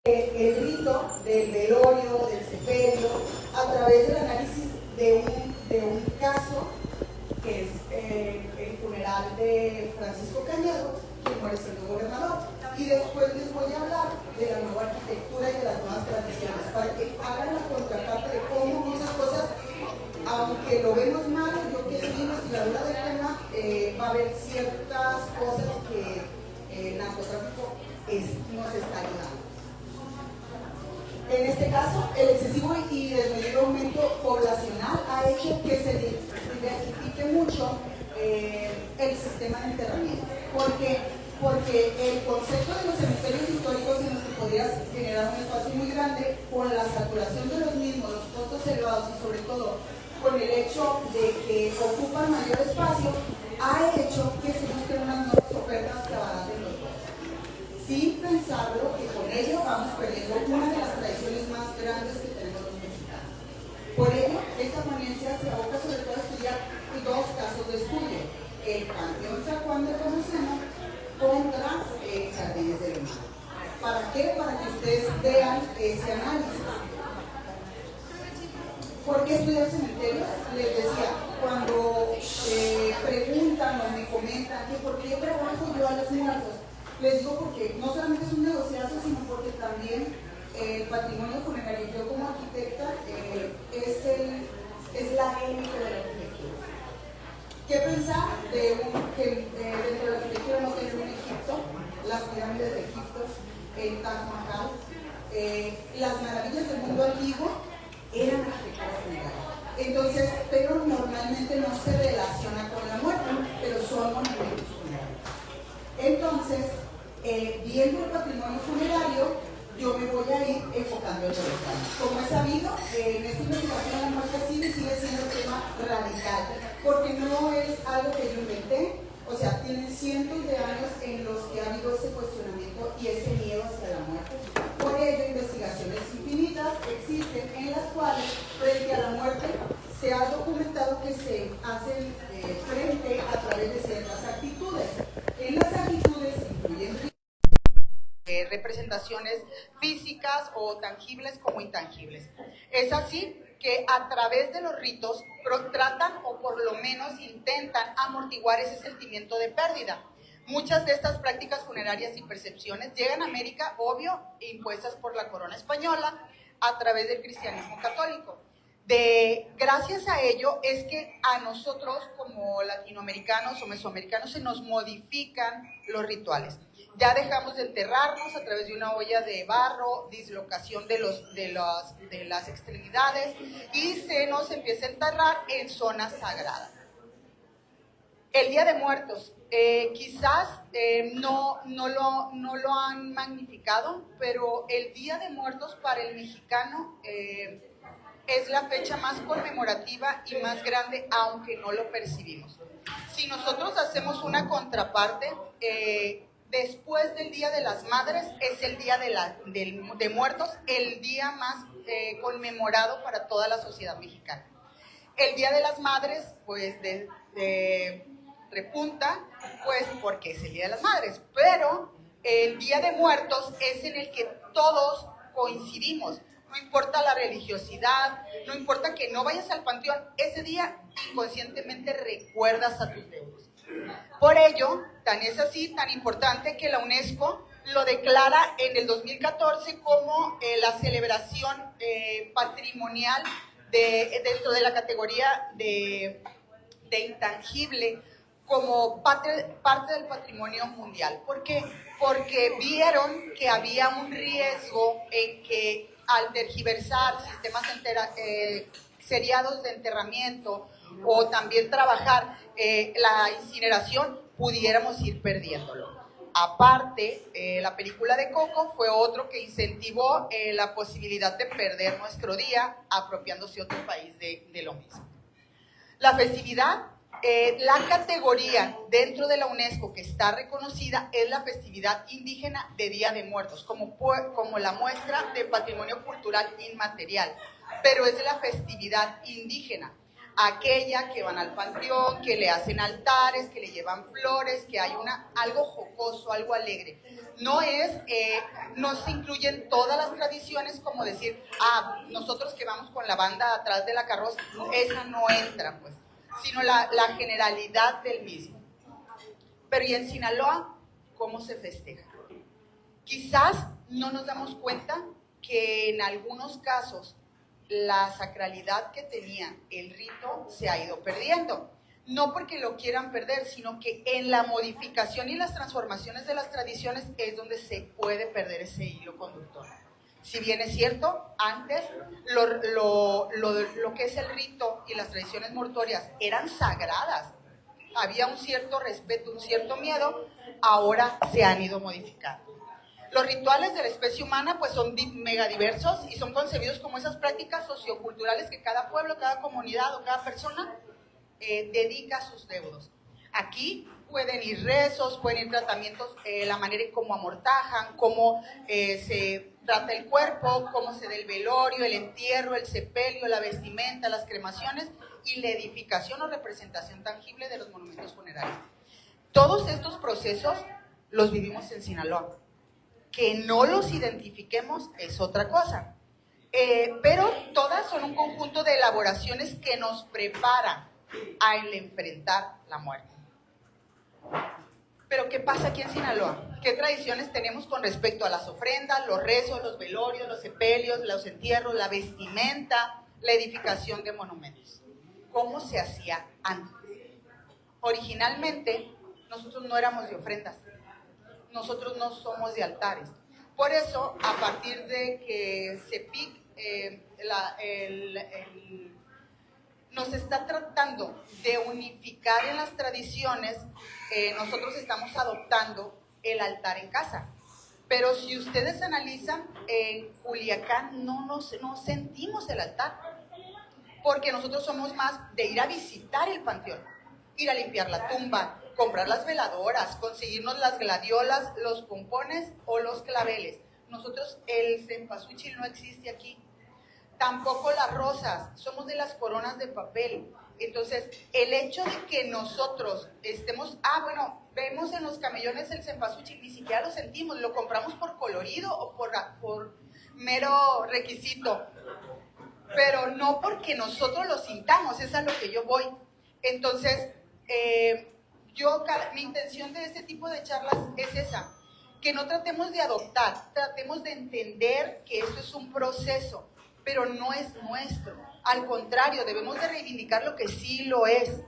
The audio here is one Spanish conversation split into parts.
el rito del velorio, del sepelio, a través del análisis de un caso que es el funeral de Francisco Cañedo, quien muere siendo gobernador. Y después les voy a hablar de la nueva arquitectura y de las nuevas tradiciones, para que hagan la contraparte de cómo muchas cosas, aunque lo vemos mal, yo que soy investigadora del tema, va a haber ciertas cosas que el narcotráfico nos está ayudando. En este caso, el excesivo y desmedido aumento poblacional ha hecho que se diversifique mucho el sistema de enterramiento. Porque el concepto de los cementerios históricos en los que podrías generar un espacio muy grande, con la saturación de los mismos, los costos elevados y sobre todo con el hecho de que ocupan mayor espacio, ha hecho que se busquen unas nuevas ofertas que abaraten los costos. Sin pensarlo, que con ello vamos perdiendo una de las tradiciones más grandes que tenemos los mexicanos. Por ello, esta ponencia se aboca sobre todo a estudiar dos casos de estudio: el Panteón San Juan de Pomuceno contra Jardines de Lomar. ¿Para qué? Para que ustedes vean ese análisis. ¿Por qué estudiar cementerios? Les decía, cuando preguntan o me comentan que por qué trabajo yo a los muertos, les digo porque no solamente es un negociazo, sino porque también el patrimonio funerario, yo como arquitecta, es la élite de la arquitectura. ¿Qué pensar que dentro de la arquitectura no tener un Egipto, las pirámides de Egipto, el Taj Mahal, las maravillas del mundo antiguo eran arquitectura funeraria? Entonces, pero normalmente no se relaciona con la muerte, pero son monumentos funerarios. Entonces, viendo el patrimonio funerario, yo me voy a ir enfocando en lo local. Como es sabido, en esta investigación la muerte sigue siendo un tema radical, porque no es algo que yo inventé. O sea, tienen cientos de años en los que ha habido ese cuestionamiento y ese miedo hacia la muerte. Por ello, investigaciones infinitas existen en las cuales, frente a la muerte, se ha documentado que se hacen frente a través de ciertas actitudes. En las actitudes incluyen representaciones físicas o tangibles como intangibles. Es así que a través de los ritos tratan o por lo menos intentan amortiguar ese sentimiento de pérdida. Muchas de estas prácticas funerarias y percepciones llegan a América, obvio, impuestas por la corona española a través del cristianismo católico. Gracias a ello es que a nosotros como latinoamericanos o mesoamericanos se nos modifican los rituales. Ya dejamos de enterrarnos a través de una olla de barro, dislocación de las extremidades, y se nos empieza a enterrar en zonas sagradas. El Día de Muertos, quizás no lo han magnificado, pero el Día de Muertos para el mexicano es la fecha más conmemorativa y más grande, aunque no lo percibimos. Si nosotros hacemos una contraparte, después del Día de las Madres es el Día de Muertos, el día más conmemorado para toda la sociedad mexicana. El Día de las Madres, pues, repunta, pues, porque es el Día de las Madres, pero el Día de Muertos es en el que todos coincidimos. No importa la religiosidad, no importa que no vayas al panteón, ese día inconscientemente recuerdas a tus deudos. Por ello, tan es así, tan importante que la UNESCO lo declara en el 2014 como la celebración patrimonial dentro de la categoría de intangible, como parte del patrimonio mundial. ¿Por qué? Porque vieron que había un riesgo en que al tergiversar sistemas seriados de enterramiento o también trabajar la incineración, pudiéramos ir perdiéndolo. Aparte, la película de Coco fue otro que incentivó la posibilidad de perder nuestro día apropiándose otro país de lo mismo. La festividad, la categoría dentro de la UNESCO que está reconocida es la festividad indígena de Día de Muertos, como la muestra de patrimonio cultural inmaterial, pero es la festividad indígena. aquella que van al panteón, que le hacen altares, que le llevan flores, que hay algo jocoso, algo alegre. No se incluyen todas las tradiciones como decir, nosotros que vamos con la banda atrás de la carroza, esa no entra, pues, sino la generalidad del mismo. Pero ¿y en Sinaloa cómo se festeja? Quizás no nos damos cuenta que en algunos casos la sacralidad que tenía el rito se ha ido perdiendo. No porque lo quieran perder, sino que en la modificación y las transformaciones de las tradiciones es donde se puede perder ese hilo conductor. Si bien es cierto, antes lo que es el rito y las tradiciones mortuorias eran sagradas, había un cierto respeto, un cierto miedo, ahora se han ido modificando. Los rituales de la especie humana pues son mega diversos y son concebidos como esas prácticas socioculturales que cada pueblo, cada comunidad o cada persona dedica a sus deudos. Aquí pueden ir rezos, pueden ir tratamientos, la manera en cómo amortajan, cómo se trata el cuerpo, cómo se da el velorio, el entierro, el sepelio, la vestimenta, las cremaciones y la edificación o representación tangible de los monumentos funerarios. Todos estos procesos los vivimos en Sinaloa. Que no los identifiquemos es otra cosa. Pero todas son un conjunto de elaboraciones que nos preparan al enfrentar la muerte. Pero ¿qué pasa aquí en Sinaloa? ¿Qué tradiciones tenemos con respecto a las ofrendas, los rezos, los velorios, los sepelios, los entierros, la vestimenta, la edificación de monumentos? ¿Cómo se hacía antes? Originalmente, nosotros no éramos de ofrendas. Nosotros no somos de altares. Por eso, a partir de que CEPIC nos está tratando de unificar en las tradiciones, nosotros estamos adoptando el altar en casa. Pero si ustedes analizan, en Culiacán no sentimos el altar, porque nosotros somos más de ir a visitar el panteón, ir a limpiar la tumba, comprar las veladoras, conseguirnos las gladiolas, los pompones o los claveles. Nosotros, el cempasúchil no existe aquí. Tampoco las rosas, somos de las coronas de papel. Entonces, el hecho de que nosotros estemos, vemos en los camellones el cempasúchil, ni siquiera lo sentimos, lo compramos por colorido o por mero requisito. Pero no porque nosotros lo sintamos, es a lo que yo voy. Entonces, mi intención de este tipo de charlas es esa, que no tratemos de adoptar, tratemos de entender que esto es un proceso, pero no es nuestro. Al contrario, debemos de reivindicar lo que sí lo es.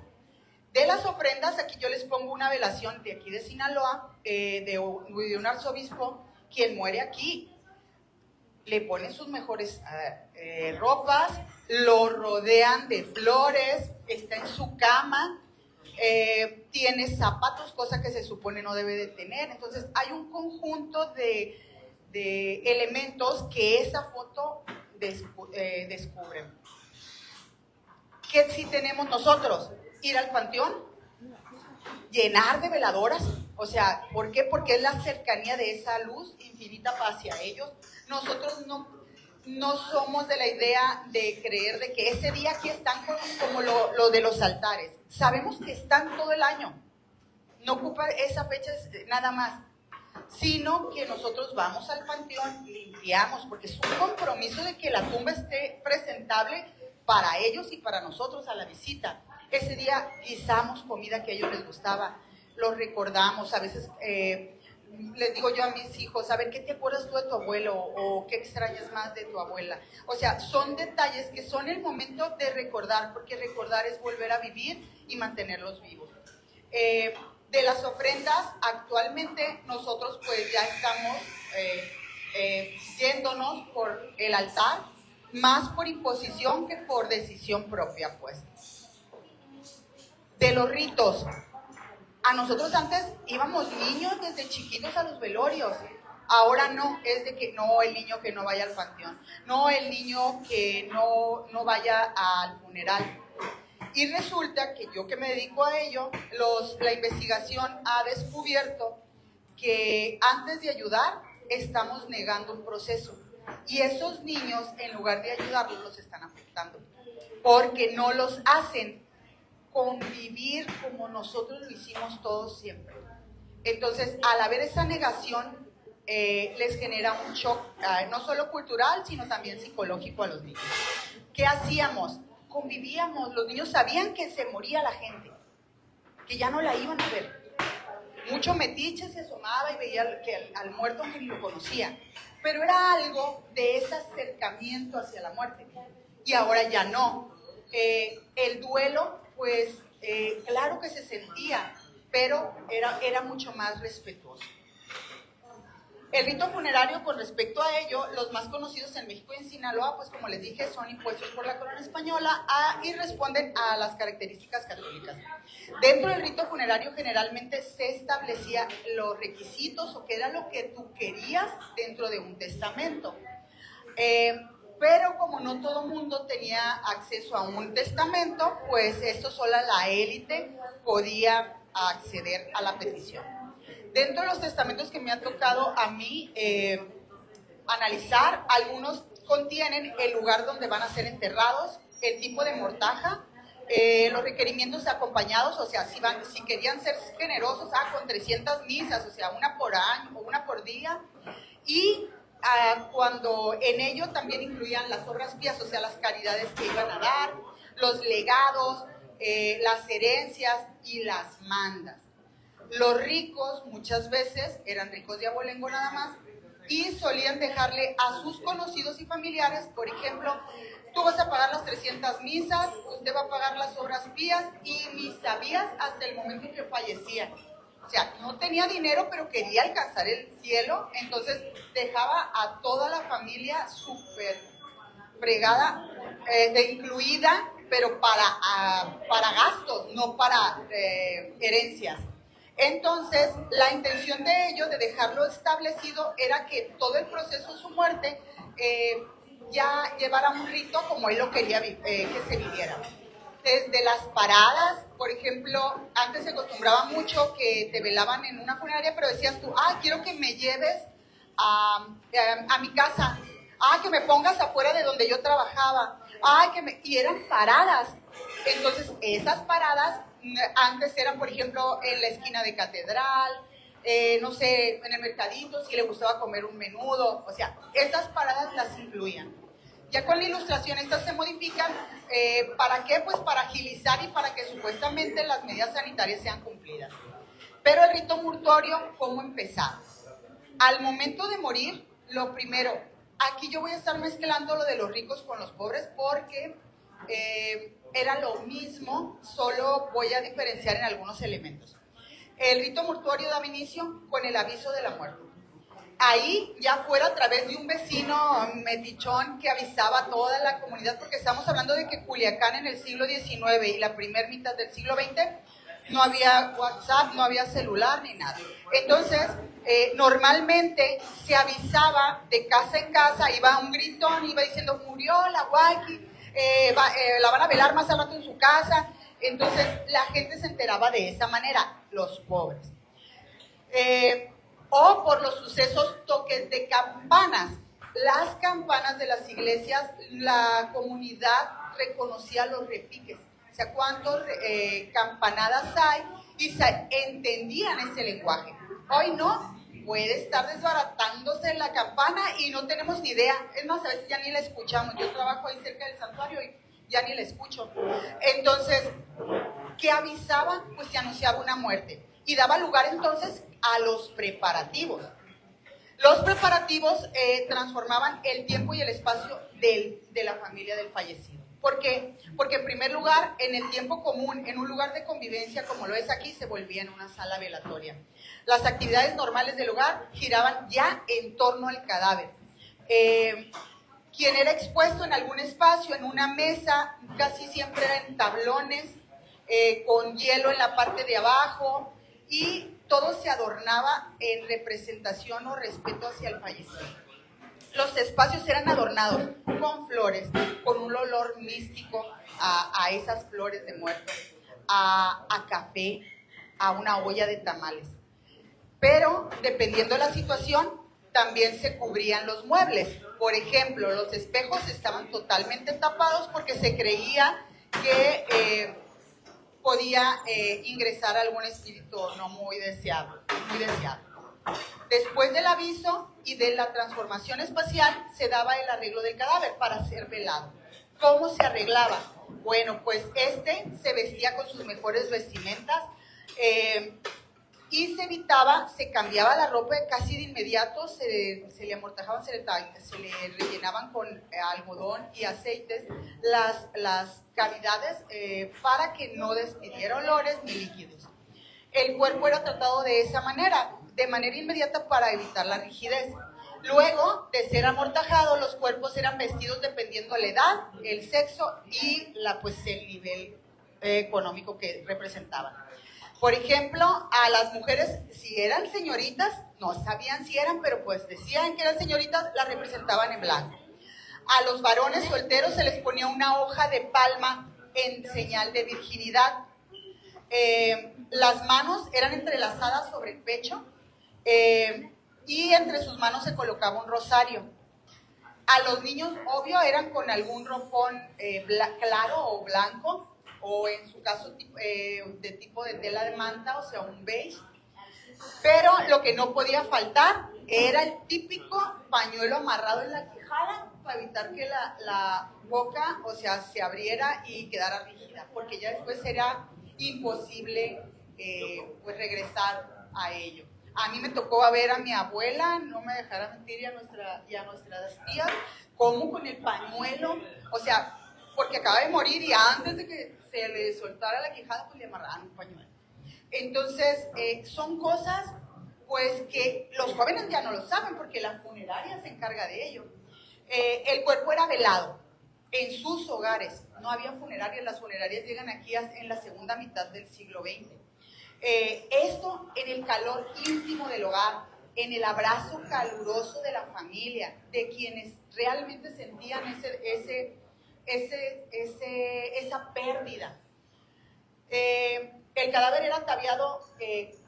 De las ofrendas, aquí yo les pongo una velación de aquí de Sinaloa, de un arzobispo, quien muere aquí. Le ponen sus mejores ropas, lo rodean de flores, está en su cama, tiene zapatos, cosa que se supone no debe de tener. Entonces hay un conjunto de elementos que esa foto descubre. ¿Qué sí tenemos nosotros? Ir al panteón, llenar de veladoras. O sea, ¿por qué? Porque es la cercanía de esa luz infinita hacia ellos. Nosotros no somos de la idea de creer de que ese día aquí están como lo de los altares. Sabemos que están todo el año. No ocupa esa fecha nada más. Sino que nosotros vamos al panteón, limpiamos, porque es un compromiso de que la tumba esté presentable para ellos y para nosotros a la visita. Ese día guisamos comida que a ellos les gustaba, los recordamos, a veces les digo yo a mis hijos, a ver, ¿qué te acuerdas tú de tu abuelo? O ¿qué extrañas más de tu abuela? O sea, son detalles que son el momento de recordar, porque recordar es volver a vivir y mantenerlos vivos. De las ofrendas, actualmente nosotros pues ya estamos yéndonos por el altar, más por imposición que por decisión propia, pues. De los ritos, a nosotros antes íbamos niños desde chiquitos a los velorios, ahora no, es de que no, el niño que no vaya al panteón, no, el niño que no vaya al funeral. Y resulta que yo que me dedico a ello, la investigación ha descubierto que antes de ayudar estamos negando un proceso y esos niños en lugar de ayudarlos los están afectando. porque no los hacen convivir como nosotros lo hicimos todos siempre. Entonces, al haber esa negación, les genera un shock, no solo cultural, sino también psicológico a los niños. ¿Qué hacíamos? Convivíamos, los niños sabían que se moría la gente, que ya no la iban a ver. Mucho metiche se asomaba y veía que al muerto que ni lo conocía, pero era algo de ese acercamiento hacia la muerte. Y ahora ya no. El duelo, pues, claro que se sentía, pero era mucho más respetuoso. El rito funerario, con respecto a ello, los más conocidos en México y en Sinaloa, pues como les dije, son impuestos por la corona española y responden a las características católicas. Dentro del rito funerario generalmente se establecía los requisitos o qué era lo que tú querías dentro de un testamento. Pero como no todo el mundo tenía acceso a un testamento, pues esto solo la élite podía acceder a la petición. Dentro de los testamentos que me ha tocado a mí analizar, algunos contienen el lugar donde van a ser enterrados, el tipo de mortaja, los requerimientos acompañados, o sea, si querían ser generosos, con 300 misas, o sea, una por año o una por día, y cuando en ello también incluían las obras pías, o sea, las caridades que iban a dar, los legados, las herencias y las mandas. Los ricos muchas veces eran ricos de abolengo nada más y solían dejarle a sus conocidos y familiares, por ejemplo, tú vas a pagar las 300 misas, usted va a pagar las obras pías y ni sabías hasta el momento en que fallecía. O sea, no tenía dinero, pero quería alcanzar el cielo, entonces dejaba a toda la familia súper fregada, incluida, pero para gastos, no para herencias. Entonces, la intención de ello, de dejarlo establecido, era que todo el proceso de su muerte ya llevara un rito como él lo quería que se viviera. Desde las paradas, por ejemplo, antes se acostumbraba mucho que te velaban en una funeraria, pero decías tú, quiero que me lleves a mi casa, que me pongas afuera de donde yo trabajaba, y eran paradas. Entonces, esas paradas antes eran, por ejemplo, en la esquina de Catedral, no sé, en el mercadito, si le gustaba comer un menudo, o sea, esas paradas las incluían. Ya con la ilustración estas se modifican, ¿para qué? Pues para agilizar y para que supuestamente las medidas sanitarias sean cumplidas. Pero el rito mortuorio, ¿cómo empezar? Al momento de morir, lo primero, aquí yo voy a estar mezclando lo de los ricos con los pobres porque era lo mismo, solo voy a diferenciar en algunos elementos. El rito mortuorio daba inicio con el aviso de la muerte. Ahí ya fuera a través de un vecino metichón que avisaba a toda la comunidad, porque estamos hablando de que Culiacán en el siglo XIX y la primera mitad del siglo XX no había WhatsApp, no había celular ni nada. Entonces, normalmente se avisaba de casa en casa, iba un gritón, iba diciendo, murió la Guaki, la van a velar más al rato en su casa. Entonces, la gente se enteraba de esa manera, los pobres. O por los sucesos toques de campanas. Las campanas de las iglesias, la comunidad reconocía los repiques. O sea, cuántas campanadas hay y se entendían ese lenguaje. Hoy no, puede estar desbaratándose la campana y no tenemos ni idea. Es más, a veces ya ni la escuchamos. Yo trabajo ahí cerca del santuario y ya ni la escucho. Entonces, ¿qué avisaba? Pues se anunciaba una muerte. Y daba lugar entonces a los preparativos. Los preparativos transformaban el tiempo y el espacio de la familia del fallecido. ¿Por qué? Porque en primer lugar, en el tiempo común, en un lugar de convivencia como lo es aquí, se volvía en una sala velatoria. Las actividades normales del hogar giraban ya en torno al cadáver. Quien era expuesto en algún espacio, en una mesa, casi siempre eran tablones, con hielo en la parte de abajo, y todo se adornaba en representación o respeto hacia el fallecido. Los espacios eran adornados con flores, con un olor místico a esas flores de muerto, a café, a una olla de tamales. Pero, dependiendo de la situación, también se cubrían los muebles. Por ejemplo, los espejos estaban totalmente tapados porque se creía que podía ingresar algún espíritu no muy deseado, muy deseado. Después del aviso y de la transformación espacial, se daba el arreglo del cadáver para ser velado. ¿Cómo se arreglaba? Bueno, pues se vestía con sus mejores vestimentas y se cambiaba la ropa casi de inmediato, se le amortajaban, se le rellenaban con algodón y aceites las cavidades para que no despidiera olores ni líquidos. El cuerpo era tratado de esa manera, de manera inmediata para evitar la rigidez. Luego de ser amortajado, los cuerpos eran vestidos dependiendo de la edad, el sexo y el nivel económico que representaban. Por ejemplo, a las mujeres, si eran señoritas, no sabían si eran, pero pues decían que eran señoritas, las representaban en blanco. A los varones solteros se les ponía una hoja de palma en señal de virginidad. Las manos eran entrelazadas sobre el pecho y entre sus manos se colocaba un rosario. A los niños, obvio, eran con algún ropón claro o blanco, o en su caso de tipo de tela de manta, o sea, un beige. Pero lo que no podía faltar era el típico pañuelo amarrado en la quijada para evitar que la boca, o sea, se abriera y quedara rígida, porque ya después era imposible regresar a ello. A mí me tocó ver a mi abuela, no me dejará mentir, y a nuestras tías, como con el pañuelo, o sea, porque acaba de morir y antes de que se le soltara la quijada, pues le amarraban un pañuelo. Entonces, son cosas pues que los jóvenes ya no lo saben porque la funeraria se encarga de ello. El cuerpo era velado en sus hogares, no había funerarias, las funerarias llegan aquí en la segunda mitad del siglo XX. Esto en el calor íntimo del hogar, en el abrazo caluroso de la familia, de quienes realmente sentían esa pérdida. El cadáver era ataviado,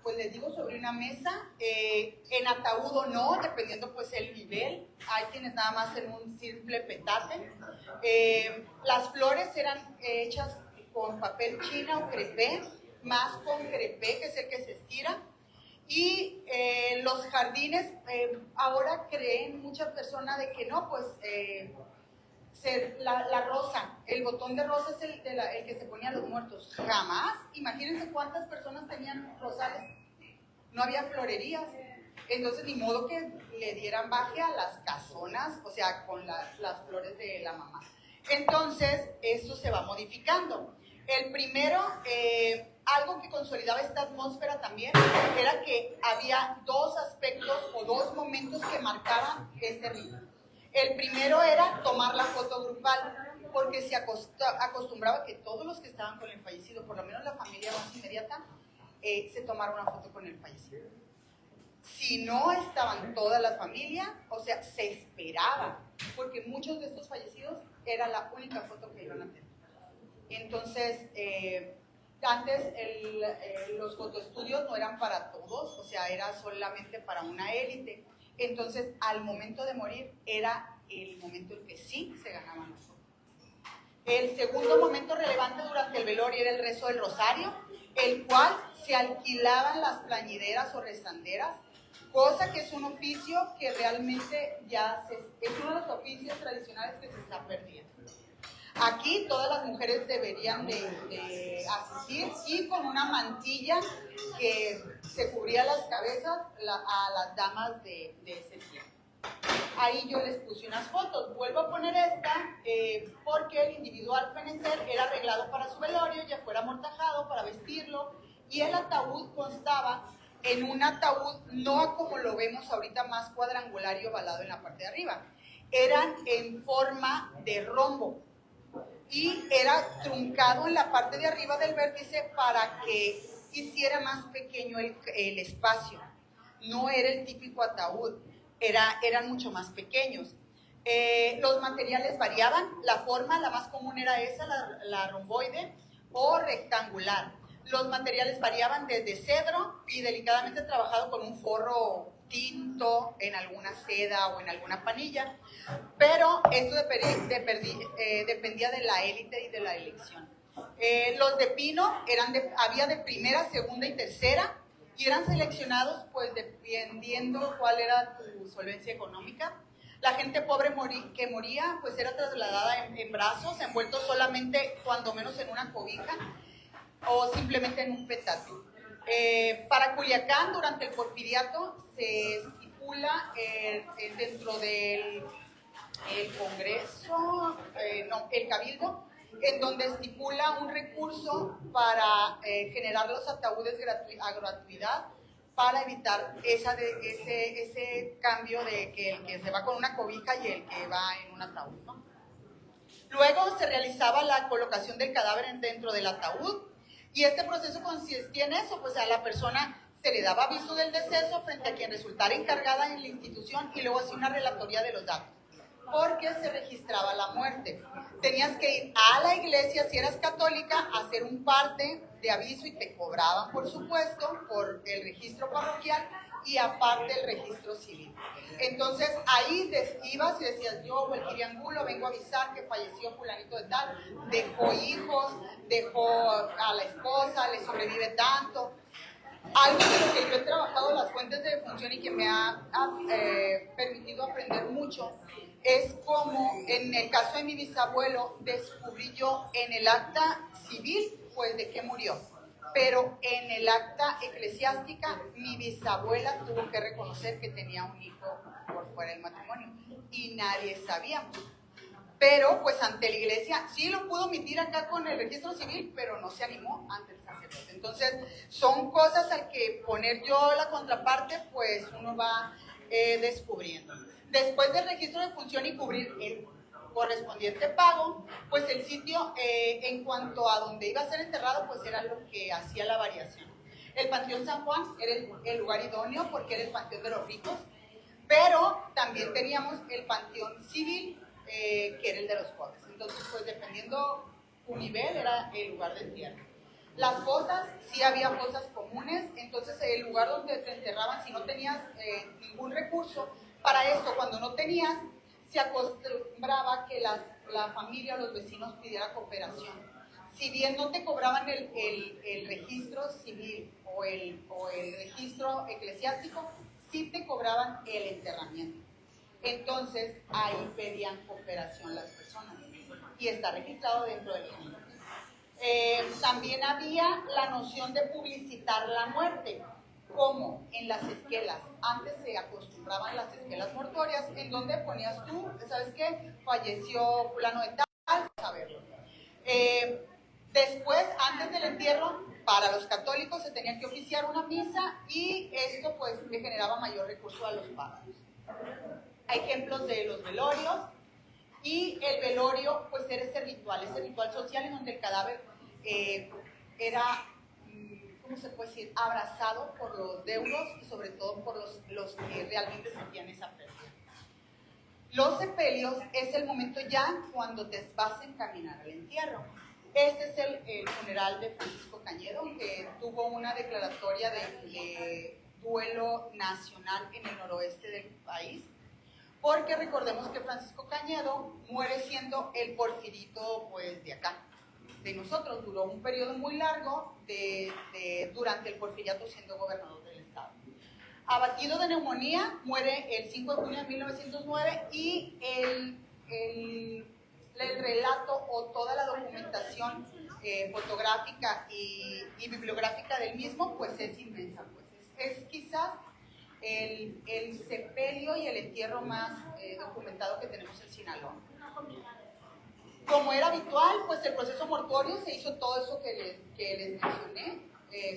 pues les digo, sobre una mesa, en ataúd o no, dependiendo pues el nivel. Hay quienes nada más en un simple petate. Las flores eran hechas con papel china o crepé, más con crepé, que es el que se estira. Y los jardines, ahora creen muchas personas de que no, pues la rosa, el botón de rosa es el que se ponía a los muertos. Jamás, imagínense cuántas personas tenían rosales, no había florerías. Entonces ni modo que le dieran baje a las casonas, o sea, con las flores de la mamá. Entonces esto se va modificando. El primero, algo que consolidaba esta atmósfera también, era que había dos aspectos o dos momentos que marcaban este rito. El primero era tomar la foto grupal, porque se acostumbraba que todos los que estaban con el fallecido, por lo menos la familia más inmediata, se tomara una foto con el fallecido. Si no estaban toda la familia, o sea, se esperaba, porque muchos de estos fallecidos era la única foto que iban a tener. Entonces, antes los fotoestudios no eran para todos, o sea, era solamente para una élite. Entonces, al momento de morir, era el momento en que sí se ganaban las fotos. El segundo momento relevante durante el velorio era el rezo del rosario, el cual se alquilaban las plañideras o rezanderas, cosa que es un oficio que realmente es uno de los oficios tradicionales que se está perdiendo. Aquí todas las mujeres deberían de asistir y con una mantilla que se cubría las cabezas a las damas de ese tiempo. Ahí yo les puse unas fotos. Vuelvo a poner esta porque el individuo al fenecer era arreglado para su velorio, ya fuera amortajado para vestirlo, y el ataúd constaba en un ataúd no como lo vemos ahorita, más cuadrangular y ovalado en la parte de arriba. Eran en forma de rombo y era truncado en la parte de arriba del vértice para que hiciera más pequeño el espacio. No era el típico ataúd, eran mucho más pequeños. Los materiales variaban, la forma, la más común era esa, la romboide o rectangular. Los materiales variaban desde cedro y delicadamente trabajado con un forro tinto, en alguna seda o en alguna panilla, pero esto dependía de la élite y de la elección. Los de pino había de primera, segunda y tercera, y eran seleccionados pues dependiendo cuál era tu solvencia económica. La gente pobre que moría pues era trasladada en brazos, envueltos solamente cuando menos en una cobija o simplemente en un petate. Para Culiacán, durante el porfiriato, se estipula dentro del Congreso, el Cabildo, en donde estipula un recurso para generar los ataúdes a gratuidad para evitar ese cambio de que el que se va con una cobija y el que va en un ataúd, ¿no? Luego se realizaba la colocación del cadáver dentro del ataúd y este proceso consistía en eso, pues a la persona se le daba aviso del deceso frente a quien resultara encargada en la institución y luego hacía una relatoría de los datos, porque se registraba la muerte. Tenías que ir a la iglesia, si eras católica, a hacer un parte de aviso y te cobraban, por supuesto, por el registro parroquial y aparte el registro civil. Entonces ahí ibas y decías, yo o el quiriangulo vengo a avisar que falleció fulanito de tal, dejó hijos, dejó a la esposa, le sobrevive tanto. Algo de lo que yo he trabajado las fuentes de defunción y que me ha permitido aprender mucho es como en el caso de mi bisabuelo descubrí yo en el acta civil pues de qué murió, pero en el acta eclesiástica mi bisabuela tuvo que reconocer que tenía un hijo por fuera del matrimonio y nadie sabía. Pero pues ante la iglesia sí lo pudo omitir acá con el registro civil, pero no se animó ante el sacerdote. Entonces son cosas al que poner yo la contraparte, pues uno va descubriendo. Después del registro de función y cubrir el correspondiente pago, pues el sitio en cuanto a donde iba a ser enterrado, pues era lo que hacía la variación. El Panteón San Juan era el lugar idóneo porque era el panteón de los ricos, pero también teníamos el Panteón Civil, que era el de los pobres. Entonces, pues dependiendo tu nivel, era el lugar de entierro. Las fosas, sí había fosas comunes, entonces el lugar donde te enterraban, si no tenías ningún recurso, para eso, cuando no tenías, se acostumbraba que la familia o los vecinos pidiera cooperación. Si bien no te cobraban el registro civil o el registro eclesiástico, sí te cobraban el enterramiento. Entonces, ahí pedían cooperación las personas y está registrado dentro de los libros. También había la noción de publicitar la muerte, como en las esquelas. Antes se acostumbraban las esquelas mortuorias, en donde ponías tú, ¿sabes qué? Falleció fulano de tal, saberlo. Después, antes del entierro, para los católicos se tenía que oficiar una misa y esto pues le generaba mayor recurso a los paganos. Hay ejemplos de los velorios y el velorio pues era ese ritual social en donde el cadáver era, ¿cómo se puede decir?, abrazado por los deudos y sobre todo por los que realmente sentían esa pérdida. Los sepelios es el momento ya cuando te vas a encaminar al entierro. Este es el funeral de Francisco Cañedo, que tuvo una declaratoria de duelo nacional en el noroeste del país, porque recordemos que Francisco Cañedo muere siendo el porfirito pues, de acá, de nosotros. Duró un periodo muy largo durante el porfiriato siendo gobernador del estado. Abatido de neumonía, muere el 5 de junio de 1909 y el relato o toda la documentación fotográfica y bibliográfica del mismo pues es inmensa, pues es quizás el sepelio y el entierro más documentado que tenemos en Sinaloa. Como era habitual, pues el proceso mortuorio se hizo todo eso que les mencioné,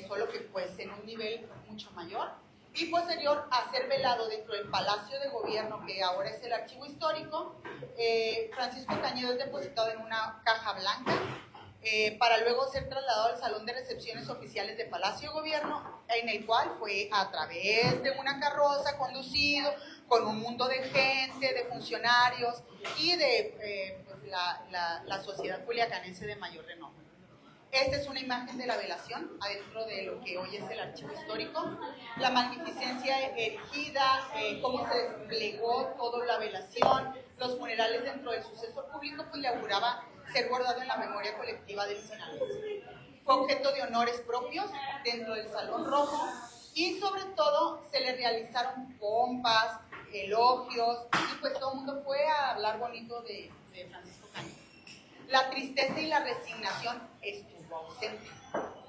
solo que pues en un nivel mucho mayor. Y posterior a ser velado dentro del Palacio de Gobierno, que ahora es el Archivo Histórico, Francisco Cañedo es depositado en una caja blanca para luego ser trasladado al Salón de Recepciones Oficiales de Palacio de Gobierno, en el cual fue a través de una carroza conducido con un mundo de gente, de funcionarios y de pues, la sociedad culiacanense de mayor renombre. Esta es una imagen de la velación, adentro de lo que hoy es el archivo histórico. La magnificencia erigida, cómo se desplegó toda la velación, los funerales dentro del suceso público, pues le auguraba ser guardado en la memoria colectiva del sinaloense. Fue objeto de honores propios dentro del Salón Rojo y sobre todo se le realizaron pompas, elogios y pues todo el mundo fue a hablar bonito de Francisco Cañedo. La tristeza y la resignación estuvo ausente,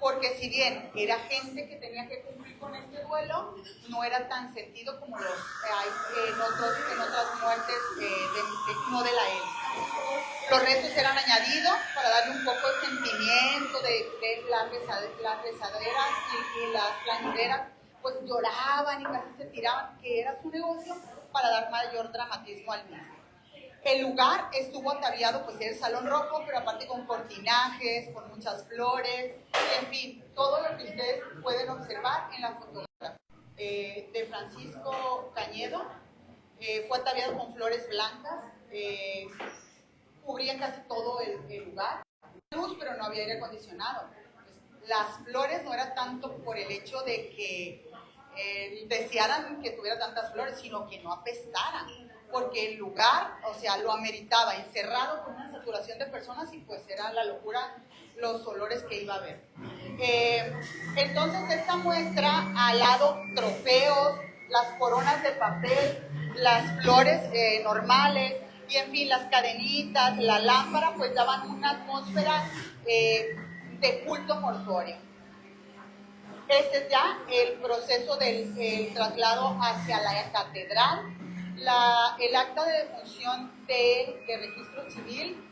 porque si bien era gente que tenía que cumplir con este duelo, no era tan sentido como los hay en otras muertes no de la élite. Los restos eran añadidos para darle un poco de sentimiento de las rezaderas y las plañideras, pues lloraban y casi se tiraban, que era su negocio, para dar mayor dramatismo al mismo. El lugar estuvo ataviado, pues era el Salón Rojo, pero aparte con cortinajes, con muchas flores, en fin, todo lo que ustedes pueden observar en la fotografía de Francisco Cañedo. Fue ataviado con flores blancas, cubrían casi todo el lugar. Luz, pero no había aire acondicionado. Las flores no era tanto por el hecho de que desearan que tuviera tantas flores, sino que no apestaran, porque el lugar, o sea, lo ameritaba, encerrado con una saturación de personas y pues era la locura los olores que iba a haber. Entonces esta muestra, al lado trofeos, las coronas de papel, las flores normales y en fin las cadenitas, la lámpara, pues daban una atmósfera de culto mortuorio. Este es ya el proceso del traslado hacia la catedral. El acta de defunción de registro civil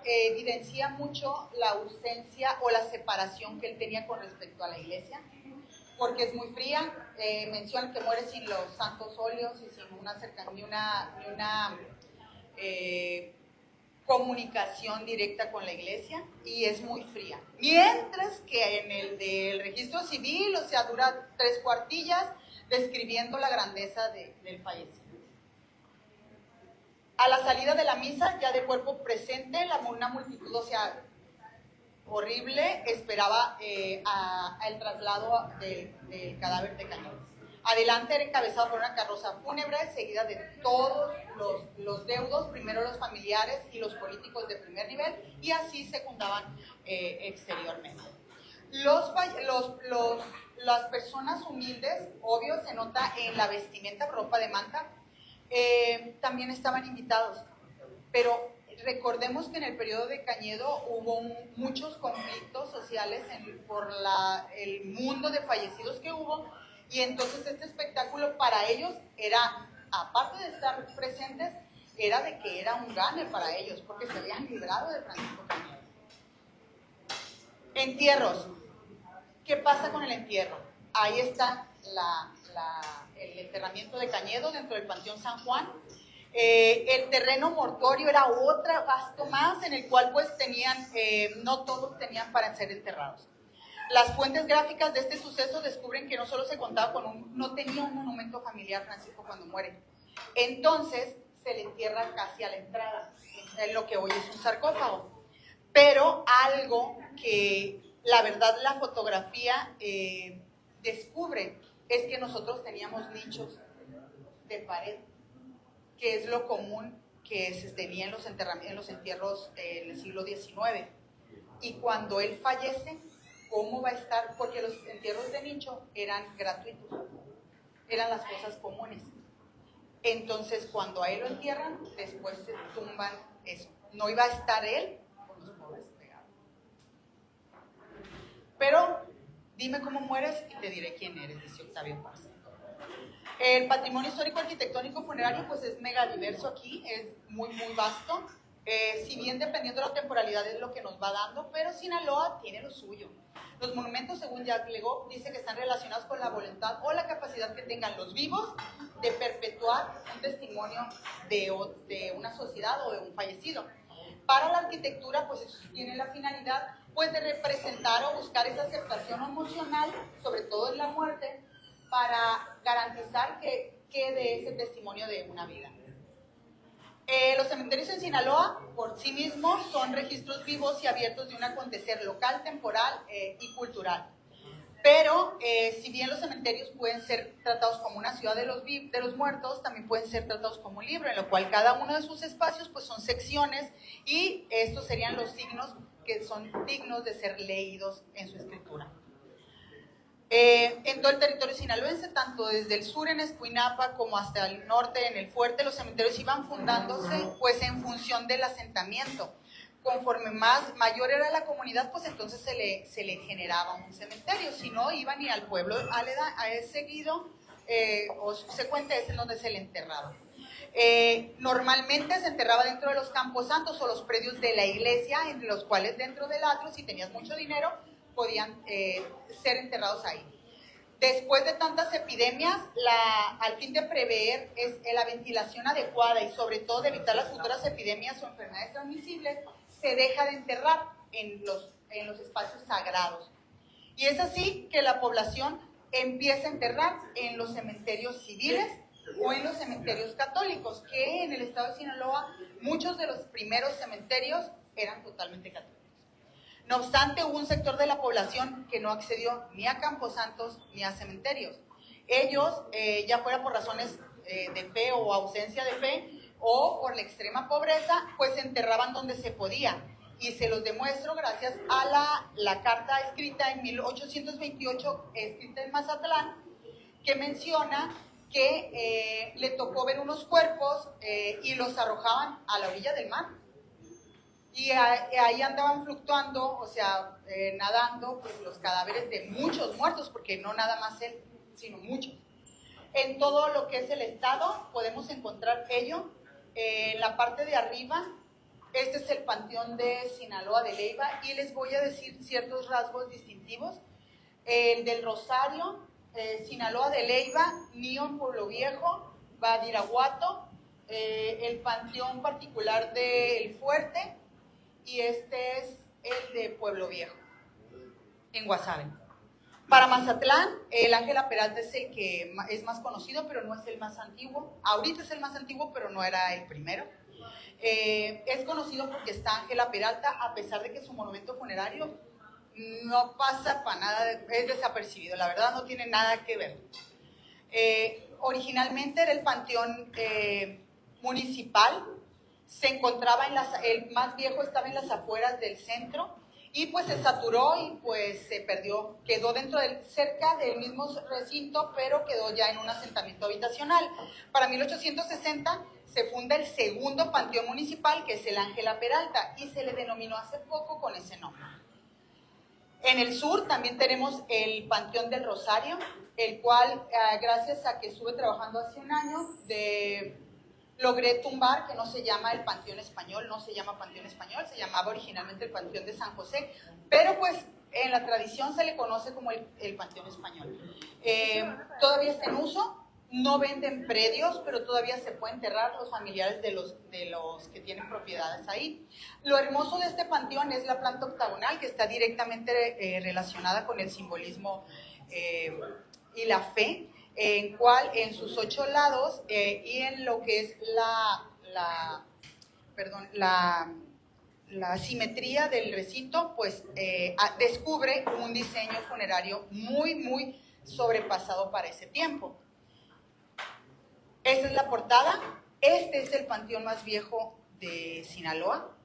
evidencia mucho la ausencia o la separación que él tenía con respecto a la iglesia, porque es muy fría. Mencionan que muere sin los santos óleos y sin ni una comunicación directa con la iglesia, y es muy fría. Mientras que en el del registro civil, o sea, dura 3 cuartillas describiendo la grandeza del fallecido. A la salida de la misa, ya de cuerpo presente, una multitud, o sea, horrible, esperaba el traslado del cadáver de Cañedo. Adelante era encabezado por una carroza fúnebre, seguida de todos los deudos, primero los familiares y los políticos de primer nivel, y así secundaban exteriormente. Las personas humildes, obvio, se nota en la vestimenta, ropa de manta, también estaban invitados, pero recordemos que en el periodo de Cañedo hubo muchos conflictos sociales por el mundo de fallecidos que hubo, y entonces este espectáculo para ellos era, aparte de estar presentes, era de que era un gane para ellos, porque se habían librado de Francisco Cañedo. Entierros. ¿Qué pasa con el entierro? Ahí está el enterramiento de Cañedo dentro del Panteón San Juan. El terreno mortuorio era otro gasto más en el cual pues no todos tenían para ser enterrados. Las fuentes gráficas de este suceso descubren que no solo se contaba no tenía un monumento familiar Francisco cuando muere. Entonces se le entierra casi a la entrada, en lo que hoy es un sarcófago. Pero algo que la verdad la fotografía descubre es que nosotros teníamos nichos de pared, que es lo común que se tenía en los entierros en el siglo XIX. Y cuando él fallece, ¿cómo va a estar? Porque los entierros de nicho eran gratuitos, eran las cosas comunes. Entonces, cuando a él lo entierran, después se tumban eso. No iba a estar él con los pobres pegados. Pero, dime cómo mueres y te diré quién eres, dice Octavio Paz. El patrimonio histórico arquitectónico funerario pues es mega diverso aquí, es muy vasto. Si bien dependiendo de la temporalidad es lo que nos va dando, pero Sinaloa tiene lo suyo. Los monumentos, según Jacques Legault, dice que están relacionados con la voluntad o la capacidad que tengan los vivos de perpetuar un testimonio de una sociedad o de un fallecido. Para la arquitectura, pues eso tiene la finalidad pues de representar o buscar esa aceptación emocional, sobre todo en la muerte, para garantizar que quede ese testimonio de una vida. Los cementerios en Sinaloa, por sí mismos, son registros vivos y abiertos de un acontecer local, temporal y cultural. Pero, si bien los cementerios pueden ser tratados como una ciudad de los muertos, también pueden ser tratados como un libro, en lo cual cada uno de sus espacios pues, son secciones y estos serían los signos que son dignos de ser leídos en su escritura. En todo el territorio sinaloense, tanto desde el sur en Escuinapa como hasta el norte en el Fuerte, los cementerios iban fundándose pues en función del asentamiento. Conforme mayor era la comunidad, pues entonces se le generaba un cementerio, si no iban y al pueblo seguido o subsecuente es en donde se le enterraba. Normalmente se enterraba dentro de los campos santos o los predios de la iglesia, entre los cuales dentro del atrio, si tenías mucho dinero, podían ser enterrados ahí. Después de tantas epidemias, al fin de prever la ventilación adecuada y sobre todo de evitar las futuras epidemias o enfermedades transmisibles, se deja de enterrar en los espacios sagrados. Y es así que la población empieza a enterrar en los cementerios civiles o en los cementerios católicos, que en el estado de Sinaloa muchos de los primeros cementerios eran totalmente católicos. No obstante, hubo un sector de la población que no accedió ni a camposantos ni a cementerios. Ellos, ya fuera por razones de fe o ausencia de fe, o por la extrema pobreza, pues se enterraban donde se podía. Y se los demuestro gracias a la carta escrita en 1828, escrita en Mazatlán, que menciona que le tocó ver unos cuerpos y los arrojaban a la orilla del mar. Y ahí andaban fluctuando, o sea, nadando, pues, los cadáveres de muchos muertos, porque no nada más él, sino muchos. En todo lo que es el estado podemos encontrar ello. En la parte de arriba, este es el panteón de Sinaloa de Leyva, y les voy a decir ciertos rasgos distintivos. El del Rosario, Sinaloa de Leyva, Nío en Pueblo Viejo, Badiraguato, el panteón particular del Fuerte, y este es el de Pueblo Viejo, en Guasave. Para Mazatlán, el Ángela Peralta es el que es más conocido, pero no es el más antiguo. Ahorita es el más antiguo, pero no era el primero. Es conocido porque está Ángela Peralta, a pesar de que su monumento funerario no pasa para nada, es desapercibido, la verdad no tiene nada que ver. Originalmente era el panteón municipal. Se encontraba el más viejo estaba en las afueras del centro y pues se saturó y pues se perdió, quedó cerca del mismo recinto, pero quedó ya en un asentamiento habitacional. Para 1860 se funda el segundo panteón municipal, que es el Ángela Peralta, y se le denominó hace poco con ese nombre. En el sur también tenemos el Panteón del Rosario, el cual, gracias a que estuve trabajando hace un año, logré tumbar, que no se llama el Panteón Español, no se llama Panteón Español, se llamaba originalmente el Panteón de San José, pero pues en la tradición se le conoce como el Panteón Español. Todavía está en uso, no venden predios, pero todavía se puede enterrar los familiares de los que tienen propiedades ahí. Lo hermoso de este panteón es la planta octagonal, que está directamente relacionada con el simbolismo y la fe, en sus 8 lados y en lo que es la simetría del recinto, pues descubre un diseño funerario muy, muy sobrepasado para ese tiempo. Esta es la portada. Este es el panteón más viejo de Sinaloa.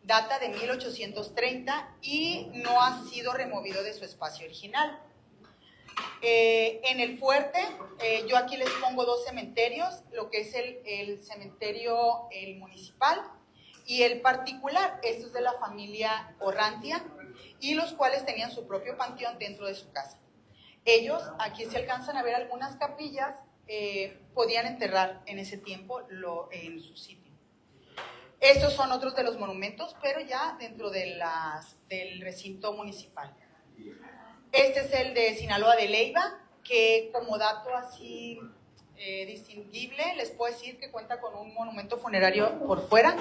Data de 1830 y no ha sido removido de su espacio original. En el Fuerte, yo aquí les pongo 2 cementerios, lo que es el cementerio municipal y el particular. Esto es de la familia Orrantia, y los cuales tenían su propio panteón dentro de su casa. Ellos, aquí se alcanzan a ver algunas capillas, podían enterrar en ese tiempo en su sitio. Estos son otros de los monumentos, pero ya dentro del recinto municipal. Este es el de Sinaloa de Leyva, que como dato así distinguible, les puedo decir que cuenta con un monumento funerario por fuera,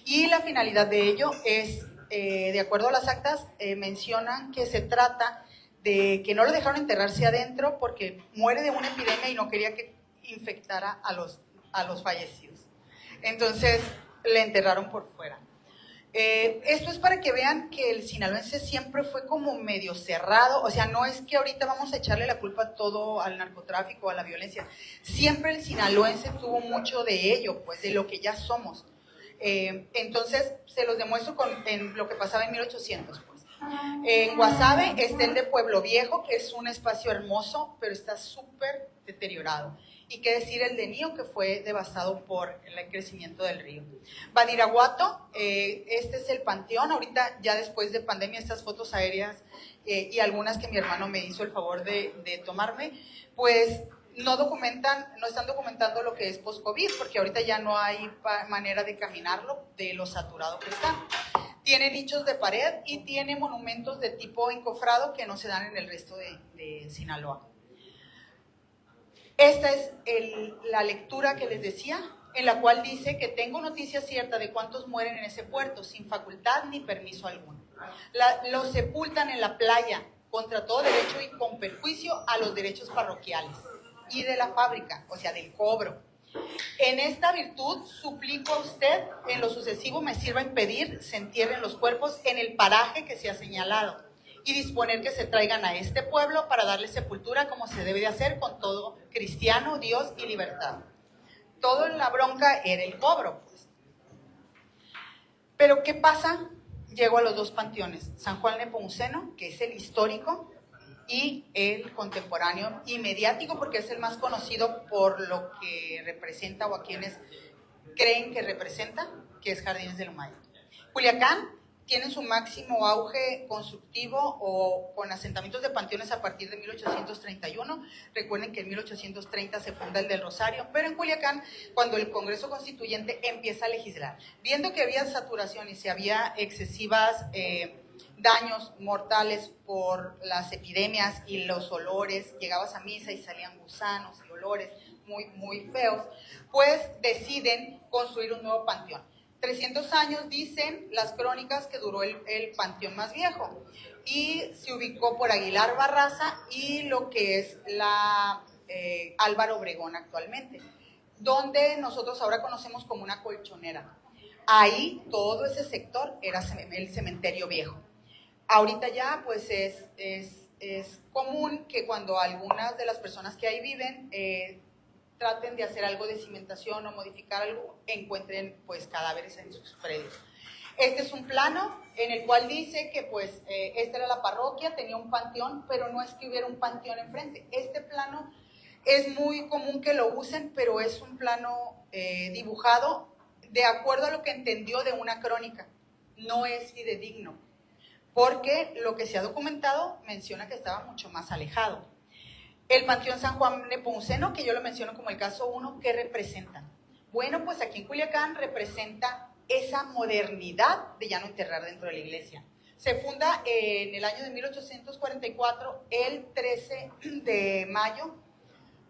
y la finalidad de ello es, de acuerdo a las actas, mencionan que se trata de que no lo dejaron enterrarse adentro porque muere de una epidemia y no quería que infectara a los fallecidos. Entonces le enterraron por fuera. Esto es para que vean que el sinaloense siempre fue como medio cerrado, o sea, no es que ahorita vamos a echarle la culpa todo al narcotráfico, a la violencia. Siempre el sinaloense tuvo mucho de ello, pues de lo que ya somos. Entonces, se los demuestro en lo que pasaba en 1800, pues. En Guasave está el de Pueblo Viejo, que es un espacio hermoso, pero está súper deteriorado. Y qué decir el de Nío, que fue devastado por el crecimiento del río. Badiraguato, este es el panteón. Ahorita, ya después de pandemia, estas fotos aéreas y algunas que mi hermano me hizo el favor de tomarme, pues no están documentando lo que es post-COVID, porque ahorita ya no hay manera de caminarlo, de lo saturado que está. Tiene nichos de pared y tiene monumentos de tipo encofrado que no se dan en el resto de Sinaloa. Esta es la lectura que les decía, en la cual dice que tengo noticia cierta de cuántos mueren en ese puerto, sin facultad ni permiso alguno. Los sepultan en la playa, contra todo derecho y con perjuicio a los derechos parroquiales y de la fábrica, o sea, del cobro. En esta virtud suplico a usted, en lo sucesivo me sirva impedir se entierren los cuerpos en el paraje que se ha señalado y disponer que se traigan a este pueblo para darle sepultura como se debe de hacer con todo cristiano, Dios y libertad. Todo en la bronca era el cobro, pues. Pero ¿qué pasa? Llego a los dos panteones, San Juan Nepomuceno, que es el histórico, y el contemporáneo y mediático, porque es el más conocido por lo que representa o a quienes creen que representa, que es Jardines del Umayo. Culiacán tiene su máximo auge constructivo o con asentamientos de panteones a partir de 1831. Recuerden que en 1830 se funda el del Rosario, pero en Culiacán, cuando el Congreso Constituyente empieza a legislar, viendo que había saturación y si había excesivas daños mortales por las epidemias y los olores, llegabas a misa y salían gusanos y olores muy, muy feos, pues deciden construir un nuevo panteón. 300 años dicen las crónicas que duró el panteón más viejo y se ubicó por Aguilar Barraza y lo que es la Álvaro Obregón actualmente, donde nosotros ahora conocemos como una colchonera. Ahí todo ese sector era el cementerio viejo. Ahorita ya pues es común que cuando algunas de las personas que ahí viven traten de hacer algo de cimentación o modificar algo, encuentren pues cadáveres en sus predios. Este es un plano en el cual dice que pues esta era la parroquia, tenía un panteón, pero no es que hubiera un panteón enfrente. Este plano es muy común que lo usen, pero es un plano dibujado de acuerdo a lo que entendió de una crónica. No es fidedigno, porque lo que se ha documentado menciona que estaba mucho más alejado. El Panteón San Juan Nepomuceno, que yo lo menciono como el caso 1, ¿qué representa? Bueno, pues aquí en Culiacán representa esa modernidad de ya no enterrar dentro de la iglesia. Se funda en el año de 1844, el 13 de mayo,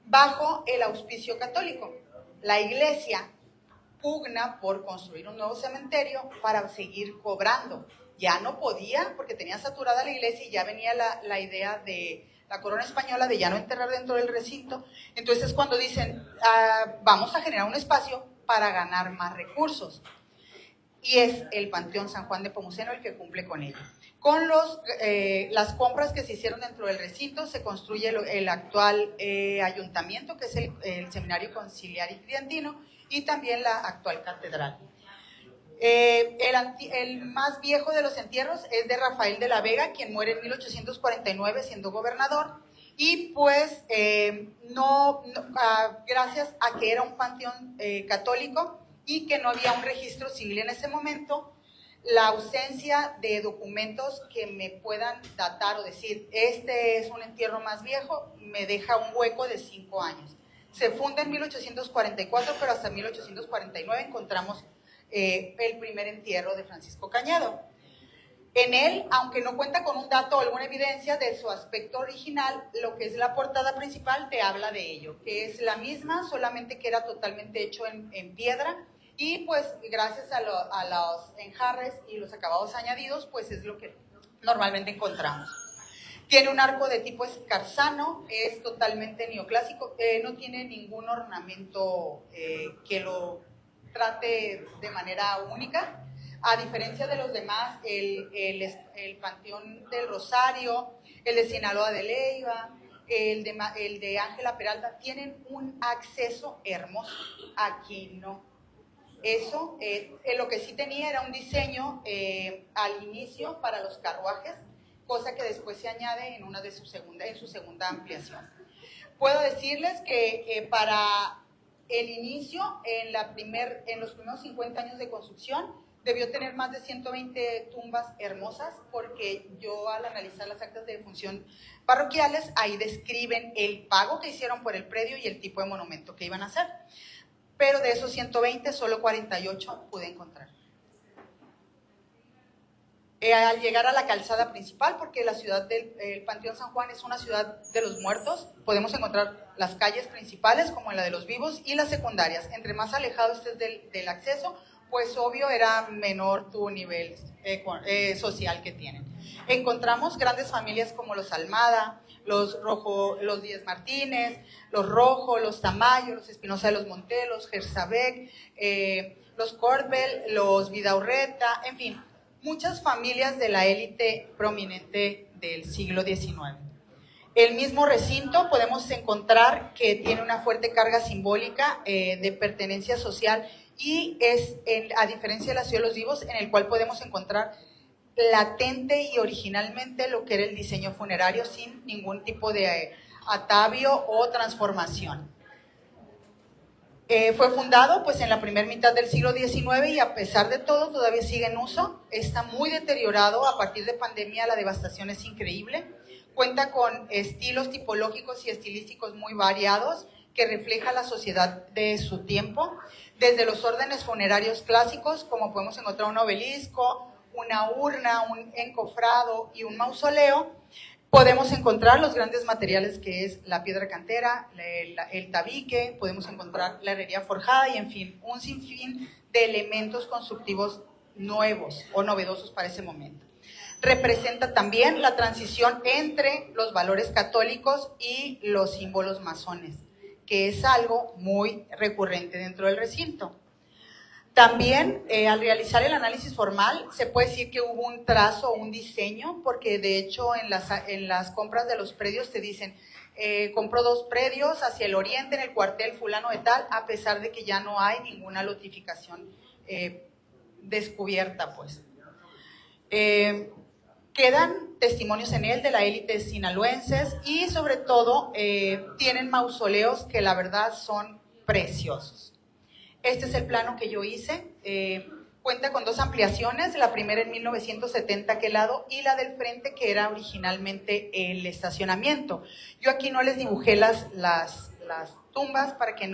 bajo el auspicio católico. La iglesia pugna por construir un nuevo cementerio para seguir cobrando. Ya no podía, porque tenía saturada la iglesia y ya venía la idea de la corona española de ya no enterrar dentro del recinto. Entonces cuando dicen, vamos a generar un espacio para ganar más recursos. Y es el Panteón San Juan Nepomuceno el que cumple con ello. Con las compras que se hicieron dentro del recinto, se construye el actual ayuntamiento, que es el Seminario Conciliar y Tridentino, y también la actual catedral. El más viejo de los entierros es de Rafael de la Vega, quien muere en 1849 siendo gobernador, y pues gracias a que era un panteón católico y que no había un registro civil en ese momento, la ausencia de documentos que me puedan datar o decir, este es un entierro más viejo, me deja un hueco de 5 años. Se funda en 1844, pero hasta 1849 encontramos el primer entierro de Francisco Cañedo. En él, aunque no cuenta con un dato o alguna evidencia de su aspecto original, lo que es la portada principal te habla de ello, que es la misma, solamente que era totalmente hecho en piedra, y pues gracias a los enjarres y los acabados añadidos, pues es lo que normalmente encontramos. Tiene un arco de tipo escarzano, es totalmente neoclásico, no tiene ningún ornamento que lo trate de manera única. A diferencia de los demás, el Panteón del Rosario, el de Sinaloa de Leiva, el de Ángela Peralta, tienen un acceso hermoso. Aquí no. Eso, lo que sí tenía era un diseño al inicio para los carruajes, cosa que después se añade en su segunda ampliación. Puedo decirles que para el inicio, en los primeros 50 años de construcción, debió tener más de 120 tumbas hermosas, porque yo al analizar las actas de defunción parroquiales, ahí describen el pago que hicieron por el predio y el tipo de monumento que iban a hacer. Pero de esos 120, solo 48 pude encontrar. Al llegar a la calzada principal, porque la ciudad del Panteón San Juan es una ciudad de los muertos, podemos encontrar las calles principales como en la de los vivos y las secundarias. Entre más alejado estés del acceso, pues obvio era menor tu nivel social que tienen. Encontramos grandes familias como los Almada, los Díez Martínez, los Rojo, los Tamayo, los Espinosa de los Monteros, los Gersabek, los Corbel, los Vidaurreta, en fin, muchas familias de la élite prominente del siglo XIX. El mismo recinto podemos encontrar que tiene una fuerte carga simbólica de pertenencia social y es, a diferencia de la Ciudad de los Vivos, en el cual podemos encontrar latente y originalmente lo que era el diseño funerario sin ningún tipo de atavio o transformación. Fue fundado pues en la primera mitad del siglo XIX y a pesar de todo todavía sigue en uso. Está muy deteriorado. A partir de pandemia la devastación es increíble. Cuenta con estilos tipológicos y estilísticos muy variados que refleja la sociedad de su tiempo, desde los órdenes funerarios clásicos, como podemos encontrar un obelisco, una urna, un encofrado y un mausoleo. Podemos encontrar los grandes materiales que es la piedra cantera, el tabique, podemos encontrar la herrería forjada y en fin, un sinfín de elementos constructivos nuevos o novedosos para ese momento. Representa también la transición entre los valores católicos y los símbolos masones, que es algo muy recurrente dentro del recinto. También, al realizar el análisis formal, se puede decir que hubo un trazo o un diseño, porque de hecho en las compras de los predios te dicen, compró 2 predios hacia el oriente en el cuartel fulano de tal, a pesar de que ya no hay ninguna lotificación descubierta, pues. Quedan testimonios en él de la élite sinaloenses y sobre todo tienen mausoleos que la verdad son preciosos. Este es el plano que yo hice, cuenta con 2 ampliaciones, la primera en 1970 aquel lado y la del frente que era originalmente el estacionamiento. Yo aquí no les dibujé las tumbas para que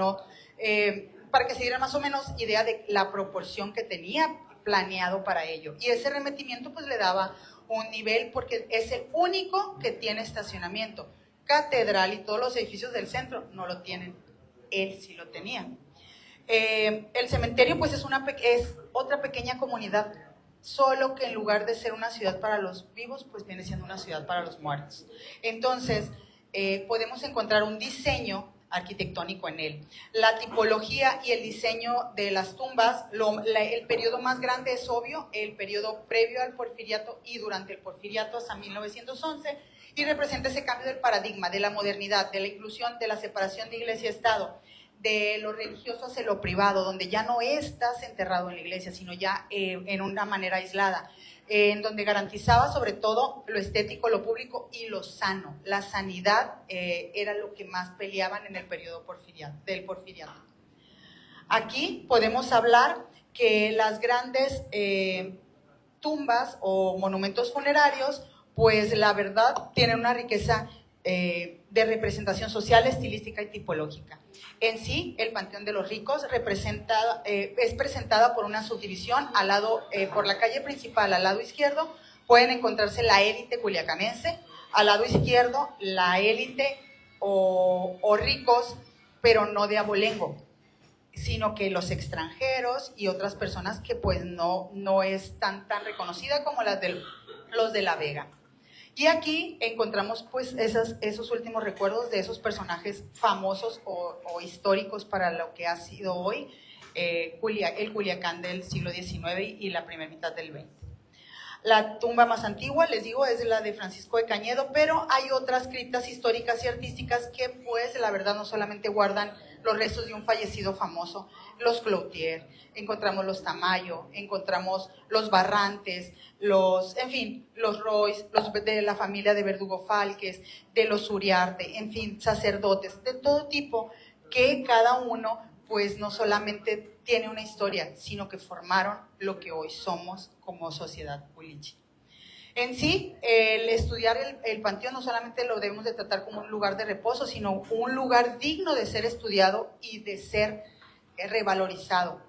se dieran más o menos idea de la proporción que tenía planeado para ello. Y ese remetimiento pues le daba un nivel porque es el único que tiene estacionamiento. Catedral y todos los edificios del centro no lo tienen, él sí lo tenía. El cementerio pues es otra pequeña comunidad, solo que en lugar de ser una ciudad para los vivos, pues viene siendo una ciudad para los muertos. Entonces, podemos encontrar un diseño arquitectónico en él. La tipología y el diseño de las tumbas, el periodo más grande es obvio, el periodo previo al porfiriato y durante el porfiriato hasta 1911, y representa ese cambio del paradigma, de la modernidad, de la inclusión, de la separación de iglesia y Estado, de lo religioso hacia lo privado, donde ya no estás enterrado en la iglesia, sino ya en una manera aislada, en donde garantizaba sobre todo lo estético, lo público y lo sano. La sanidad era lo que más peleaban en el periodo del porfiriato. Aquí podemos hablar que las grandes tumbas o monumentos funerarios, pues la verdad tienen una riqueza de representación social, estilística y tipológica. En sí, el Panteón de los Ricos es presentada por una subdivisión al lado, por la calle principal, al lado izquierdo, pueden encontrarse la élite culiacanense, al lado izquierdo la élite o ricos, pero no de abolengo, sino que los extranjeros y otras personas que pues no es tan reconocida como los de La Vega. Y aquí encontramos pues esos últimos recuerdos de esos personajes famosos o históricos para lo que ha sido hoy el Culiacán del siglo XIX y la primera mitad del XX. La tumba más antigua, les digo, es la de Francisco de Cañedo, pero hay otras criptas históricas y artísticas que, pues, la verdad no solamente guardan los restos de un fallecido famoso, los Cloutier, encontramos los Tamayo, encontramos los Barrantes, en fin, los Royce, los de la familia de Verdugo Falques, de los Uriarte, en fin, sacerdotes, de todo tipo, que cada uno, pues, no solamente tiene una historia, sino que formaron lo que hoy somos como sociedad huiliche. En sí, el estudiar el panteón no solamente lo debemos de tratar como un lugar de reposo, sino un lugar digno de ser estudiado y de ser revalorizado.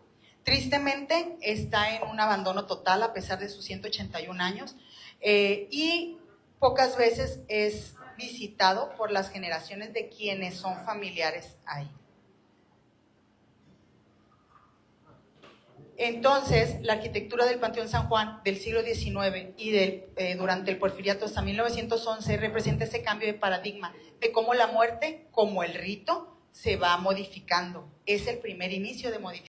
Tristemente, está en un abandono total a pesar de sus 181 años y pocas veces es visitado por las generaciones de quienes son familiares ahí. Entonces, la arquitectura del Panteón San Juan del siglo XIX y durante el Porfiriato hasta 1911 representa ese cambio de paradigma de cómo la muerte, como el rito, se va modificando. Es el primer inicio de modificación.